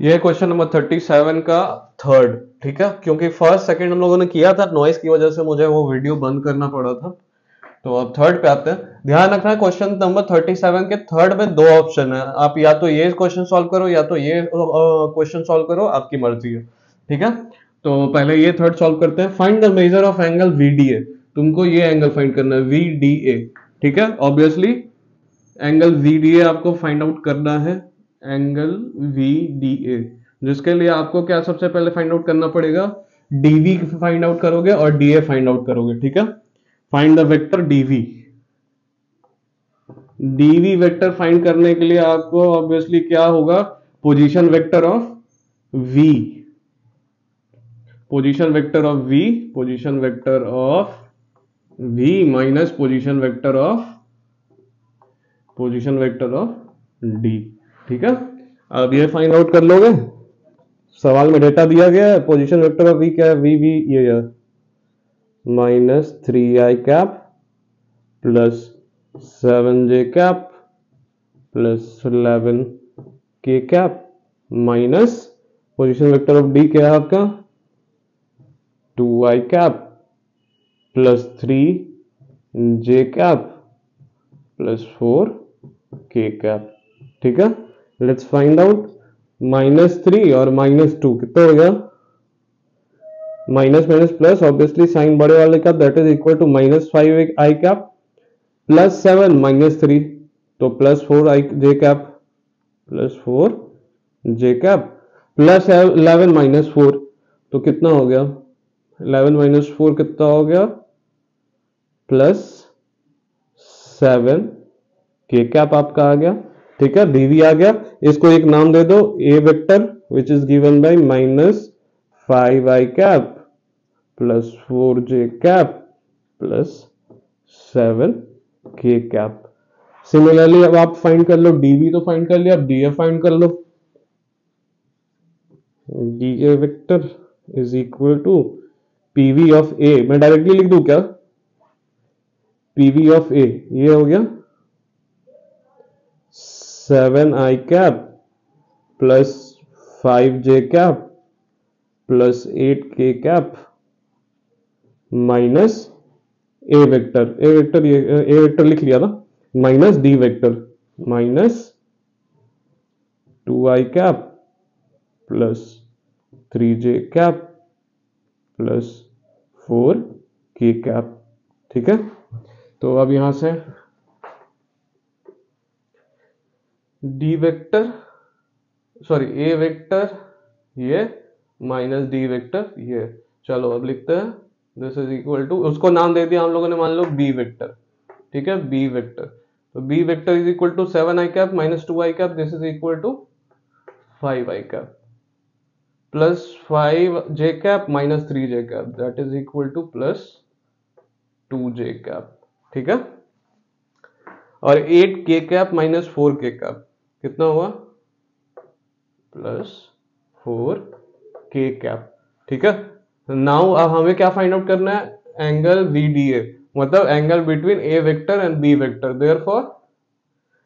ये question number 37 का third, ठीक है, क्योंकि फर्स्ट सेकंड हम लोगों ने किया था, नॉइस की वजह से मुझे वो वीडियो बंद करना पड़ा था। तो अब थर्ड पे आते हैं। ध्यान रखना है क्वेश्चन नंबर 37 के थर्ड में दो ऑप्शन है, आप या तो ये क्वेश्चन सॉल्व करो या तो ये क्वेश्चन सॉल्व करो, आपकी मर्जी है, ठीक है। तो पहले ये थर्ड सॉल्व करते हैं। Find the measure of angle VDA। तुमको ये एंगल फाइंड करना है VDA, ठीक है। ऑब्वियसली एंगल VDA आपको फाइंड आउट करना है, एंगल VDA, जिसके लिए आपको क्या सबसे पहले फाइंड आउट करना पड़ेगा, DV फाइंड आउट करोगे और DA फाइंड आउट करोगे, ठीक है। Find the vector DV। DV vector find करने के लिए आपको ऑब्वियसली क्या होगा, position vector of V, position vector of V, position vector of V minus position vector of D, ठीक है। अब ये फाइंड आउट कर लोगे, सवाल में डेटा दिया गया है, पोजीशन वेक्टर ऑफ V क्या है, VV ये है -3i cap plus 7j cap plus 11k cap minus position vector of D क्या है आपका 2i cap plus 3j cap plus 4k cap, ठीक है। लेट्स फाइंड आउट -3 और -2 कितना हो गया, minus minus plus, obviously sign बड़े वाले का, that is equal to -5i cap plus 7 -3 तो +4j कैप प्लस 11 -4 तो कितना हो गया, 11 - 4 कितना हो गया, +7k कैप आपका आ गया, ठीक है। DV आ गया, इसको एक नाम दे दो A vector which is given by -5i cap plus 4j cap plus 7k cap. Similarly अब आप फाइंड कर लो, DV तो फाइंड कर लिया, अब DA फाइंड कर लो। DA vector is equal to PV of A, मैं डायरेक्टली लिख दूं क्या, PV ऑफ A ये हो गया 7i cap plus 5j cap plus 8k cap minus A vector लिख लिया ना, minus D vector minus 2i cap plus 3j cap plus 4k cap, ठीक है। तो अब यहां से D vector sorry A vector ये माइनस D वेक्टर ये, चलो अब लिखते हैं दिस इज इक्वल टू, उसको नाम दे दिया हम लोगों ने, मान लो B वेक्टर, ठीक है। B वेक्टर, तो B vector is equal to 7i cap minus 2i cap, this is equal to 5i cap plus 5j cap minus 3j cap, that is equal to plus 2j cap, ठीक है। और 8k cap minus 4k cap कितना हुआ, plus 4k cap, ठीक है। Now अब हमें क्या फाइंड आउट करना है, एंगल VDA, मतलब angle between A vector and B vector. Therefore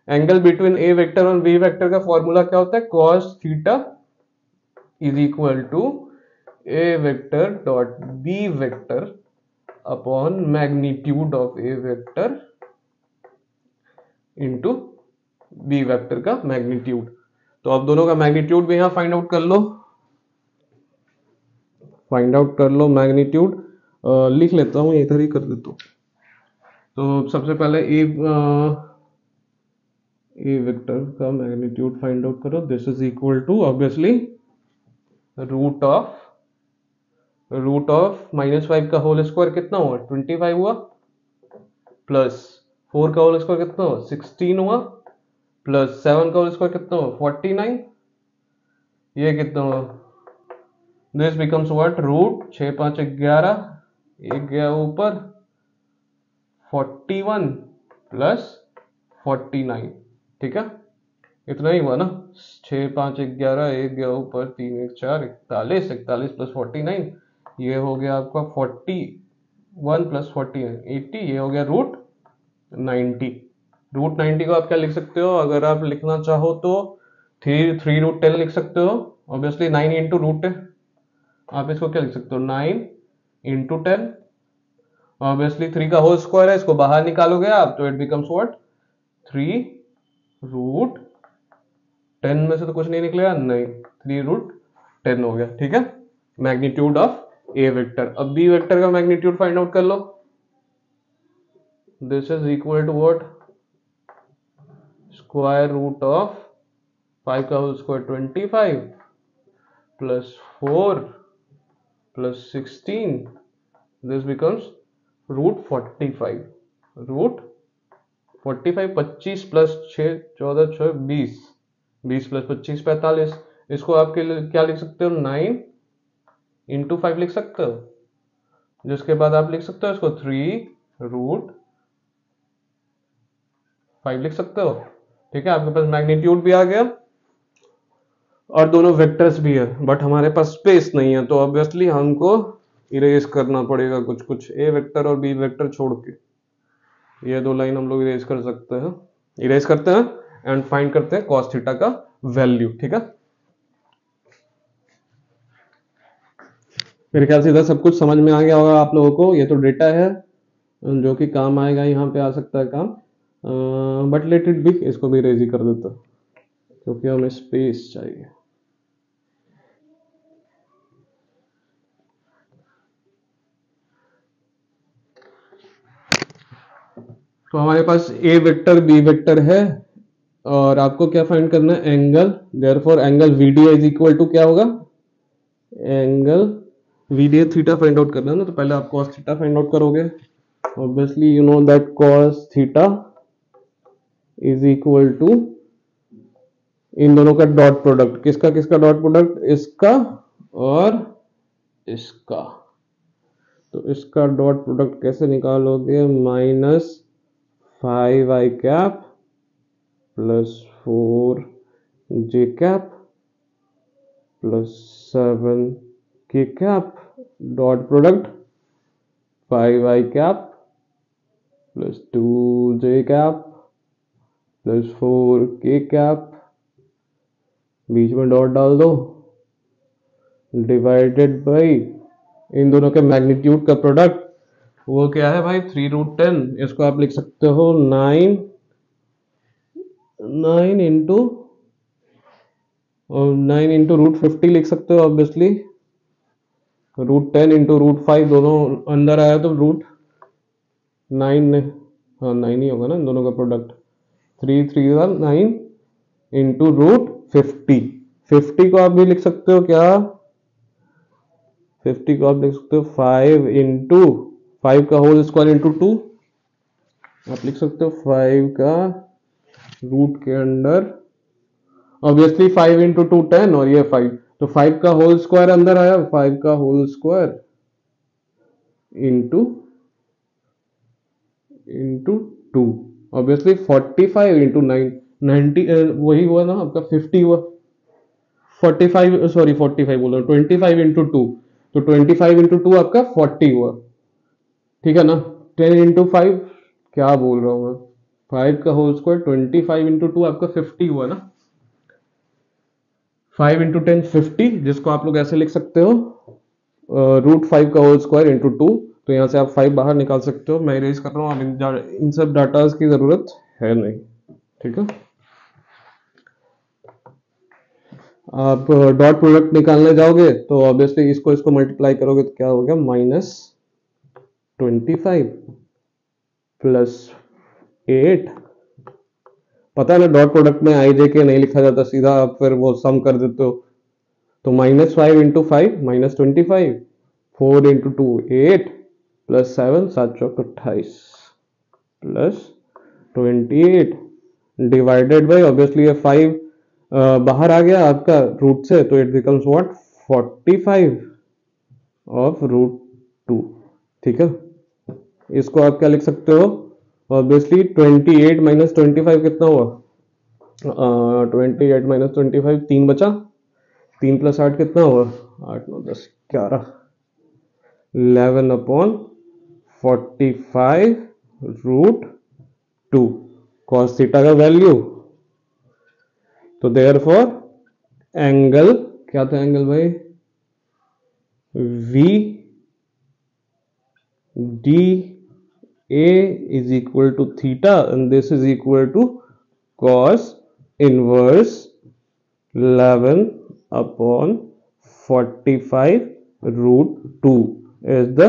angle between A vector और B वेक्टर का फॉर्मूला क्या होता है, cos theta is equal to A vector dot B vector upon magnitude of A vector into B vector का magnitude. तो अब दोनों का मैग्नीट्यूड भी यहां फाइंड आउट कर लो, मैग्नीट्यूड लिख लेता हूं, इधर ही कर देता हूं। तो सबसे पहले ए वेक्टर का मैग्नीट्यूड फाइंड आउट करो, this is equal to obviously root of -5 का होल स्क्वायर कितना हुआ, 25 हुआ, प्लस 4 का होल स्क्वायर कितना हुआ, 16 हुआ, प्लस 7 का होल स्क्वायर कितना हुआ, 49, ये कितना हुआ, दिस बिकम्स व्हाट, रूट 6 5 11, एक गया ऊपर 41 प्लस 49, ठीक है। इतना ही हुआ ना, 6 5 11, एक गया ऊपर, 3 1 4, 41, 41 प्लस 49 ये हो गया आपका 41 प्लस 49 80, ये हो गया रूट 90। रूट 90 को आप क्या लिख सकते हो, अगर आप लिखना चाहो तो 3 रूट 10 लिख सकते हो, ऑब्वियसली 9 इंटू रूट, आप इसको क्या लिख सकते हो 9 इंटू 10, ऑब्वियसली 3 का होल स्क्वायर है, इसको बाहर निकालोगे आप तो इट बिकम्स व्हाट 3 रूट 10 में से तो कुछ नहीं निकलेगा, नहीं 3 रूट 10 हो गया। ठीक है, मैग्नीट्यूड ऑफ ए वेक्टर। अब बी वेक्टर का मैग्नीट्यूड फाइंड आउट कर लो। This is equal to what square root of 5 का whole square 25 plus 4 plus 16, this becomes root 45, root 45, 25 plus 6 14 6 20, 20 plus 25 45। इसको आप क्या लिख सकते हो 9 इंटू 5 लिख सकते हो, जिसके बाद आप लिख सकते हो इसको 3 रूट 5 लिख सकते हो। ठीक है, आपके पास मैग्नीट्यूड भी आ गया और दोनों वेक्टर्स भी है, बट हमारे पास स्पेस नहीं है तो ऑब्वियसली हमको इरेज करना पड़ेगा कुछ कुछ, ए वेक्टर और बी वेक्टर छोड़ के ये दो लाइन हम लोग इरेज कर सकते हैं। इरेज करते हैं एंड फाइंड करते हैं कॉस थीटा का वैल्यू। ठीक है, मेरे ख्याल से इधर सब कुछ समझ में आ गया होगा आप लोगों को। ये तो डेटा है जो कि काम आएगा, यहाँ पे आ सकता है काम, बट लेट इट बी, इसको भी इरेज ही कर देता क्योंकि हमें स्पेस चाहिए। तो हमारे पास ए वेक्टर बी वेक्टर है और आपको क्या फाइंड करना है angle, therefore angle VDA is equal to क्या होगा, angle VDA theta find out करना है ना, तो पहले आप cos थीटा फाइंड आउट करोगे। Obviously you know that cos theta is equal to इन दोनों का डॉट प्रोडक्ट, किसका किसका डॉट प्रोडक्ट, इसका और इसका। तो इसका डॉट प्रोडक्ट कैसे निकालोगे, -5i cap plus 4j cap plus 7k cap, dot product 5i cap plus 2j cap plus 4k cap, बीच में डॉट डाल दो, डिवाइडेड बाई इन दोनों के मैग्नीट्यूड का प्रोडक्ट, वो क्या है भाई 3 रूट 10। इसको आप लिख सकते हो 9 इंटू रूट 50 लिख सकते हो ऑब्वियसली, रूट 10 इंटू रूट 5 दोनों अंदर आया तो रूट 9, हाँ 9 ही होगा ना दोनों का प्रोडक्ट, 3 3 9 इंटू रूट 50। 50 को आप भी लिख सकते हो क्या, 50 को आप लिख सकते हो 5 इंटू 5 का होल स्क्वायर इंटू 2, आप लिख सकते हो 5 का रूट के अंडर, ऑब्वियसली 5 इंटू 2 10 और ये 5, तो 5 का होल स्क्वायर अंदर आया, 5 का whole square into 2, obviously 45 into 9 90, वही हुआ ना आपका 50 हुआ, 45 सॉरी 45 बोल रहा हूँ, 25 इंटू 2, तो 25 इंटू 2 आपका 40 हुआ। ठीक है ना, 10 इंटू 5 क्या बोल रहा हूँ मैं, 5 का होल स्क्वायर 25 इंटू 2 आपका 50 हुआ ना, 5 इंटू 10 50, जिसको आप लोग ऐसे लिख सकते हो रूट 5 का होल स्क्वायर इंटू 2, तो यहाँ से आप 5 बाहर निकाल सकते हो। मैं इरेज कर रहा हूँ, अब इन सब डाटा की जरूरत है नहीं। ठीक है, आप डॉट प्रोडक्ट निकालने जाओगे तो ऑब्वियसली इसको मल्टीप्लाई करोगे तो क्या हो गया -25 प्लस 8, पता है ना डॉट प्रोडक्ट में आई जे के नहीं लिखा जाता, सीधा आप फिर वो सम कर देते हो, तो -5 इंटू 5 -25, 4 इंटू 2 8 प्लस 7 7 चौक 28 प्लस 28 डिवाइडेड बाई, ऑब्वियसली ये 5 बाहर आ गया आपका रूट से, तो it becomes what 45 of root 2। ठीक है, इसको आप क्या लिख सकते हो, ऑब्वियसली 28 माइनस 25 कितना हुआ, 28 माइनस 25 3 बचा, 3 प्लस 8 कितना हुआ, 8 9 10 11, 11 अपॉन 45 रूट 2 cos थीटा का वैल्यू। तो देयरफॉर एंगल क्या था एंगल भाई, V D A is equal to theta and this is equal to cos inverse 11 upon 45 root 2 is the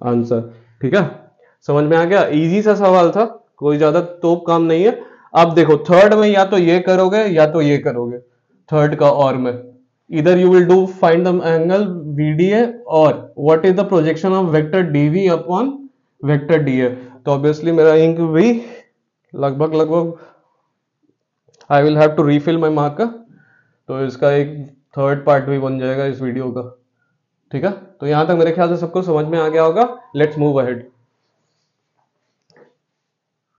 answer. ठीक है, समझ में आ गया, इजी सा सवाल था, कोई ज्यादा तोप काम नहीं है। अब देखो थर्ड में या तो ये करोगे या तो ये करोगे, थर्ड का और में either you will do find the angle VDA और what is the projection of vector DV upon vector DA। तो obviously मेरा इंक भी लगभग I will have to refill my marker, तो इसका एक थर्ड पार्ट भी बन जाएगा इस वीडियो का। ठीक है, तो यहां तक मेरे ख्याल से सबको समझ में आ गया होगा। Let's move ahead.